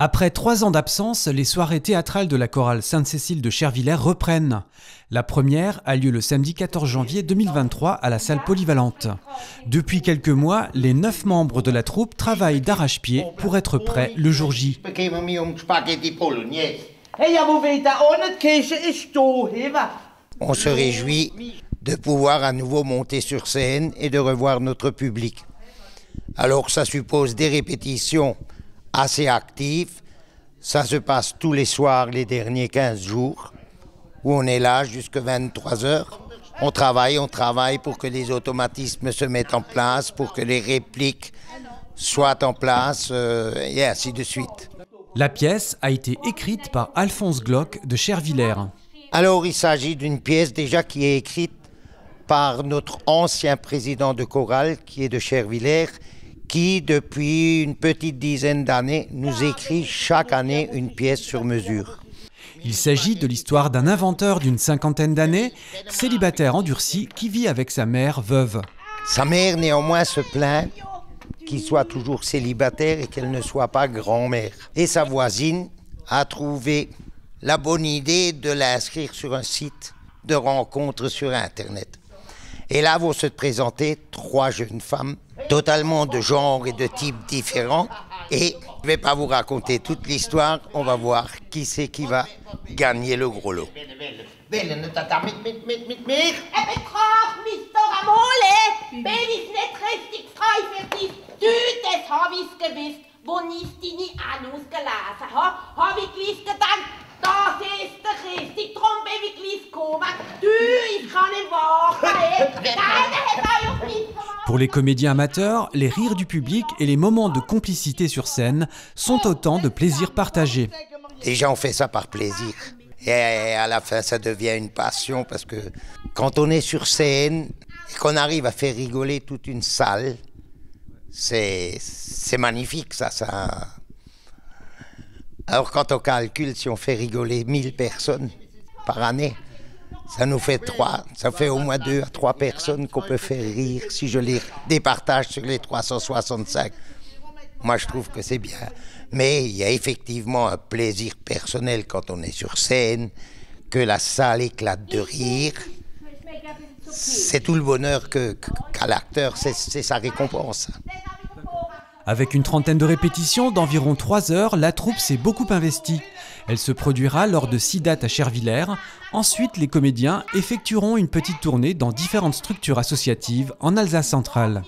Après 3 ans d'absence, les soirées théâtrales de la chorale Sainte-Cécile de Chervillers reprennent. La première a lieu le samedi 14 janvier 2023 à la salle polyvalente. Depuis quelques mois, les 9 membres de la troupe travaillent d'arrache-pied pour être prêts le jour J. On se réjouit de pouvoir à nouveau monter sur scène et de revoir notre public. Alors ça suppose des répétitions assez actives. Ça se passe tous les soirs les derniers 15 jours où on est là jusqu'à 23 h. On travaille pour que les automatismes se mettent en place, pour que les répliques soient en place et ainsi de suite. La pièce a été écrite par Alphonse Glock de Chervillers. Alors il s'agit d'une pièce déjà qui est écrite par notre ancien président de chorale qui est de Chervillers, qui depuis une petite dizaine d'années nous écrit chaque année une pièce sur mesure. Il s'agit de l'histoire d'un inventeur d'une 50aine d'années, célibataire endurci, qui vit avec sa mère veuve. Sa mère néanmoins se plaint qu'il soit toujours célibataire et qu'elle ne soit pas grand-mère. Et sa voisine a trouvé la bonne idée de l'inscrire sur un site de rencontre sur Internet. Et là vont se présenter 3 jeunes femmes, totalement de genre et de type différents. Et je ne vais pas vous raconter toute l'histoire, on va voir qui c'est qui va gagner le gros lot. Pour les comédiens amateurs, les rires du public et les moments de complicité sur scène sont autant de plaisirs partagés. Déjà on fait ça par plaisir. Et à la fin ça devient une passion parce que quand on est sur scène et qu'on arrive à faire rigoler toute une salle, c'est magnifique ça. Alors quand on calcule, si on fait rigoler 1000 personnes par année, ça nous fait ça fait au moins 2 à 3 personnes qu'on peut faire rire si je les départage sur les 365. Moi je trouve que c'est bien. Mais il y a effectivement un plaisir personnel quand on est sur scène, que la salle éclate de rire. C'est tout le bonheur qu'a l'acteur, c'est sa récompense. Avec une trentaine de répétitions d'environ 3 heures, la troupe s'est beaucoup investie. Elle se produira lors de 6 dates à Chervillers. Ensuite, les comédiens effectueront une petite tournée dans différentes structures associatives en Alsace centrale.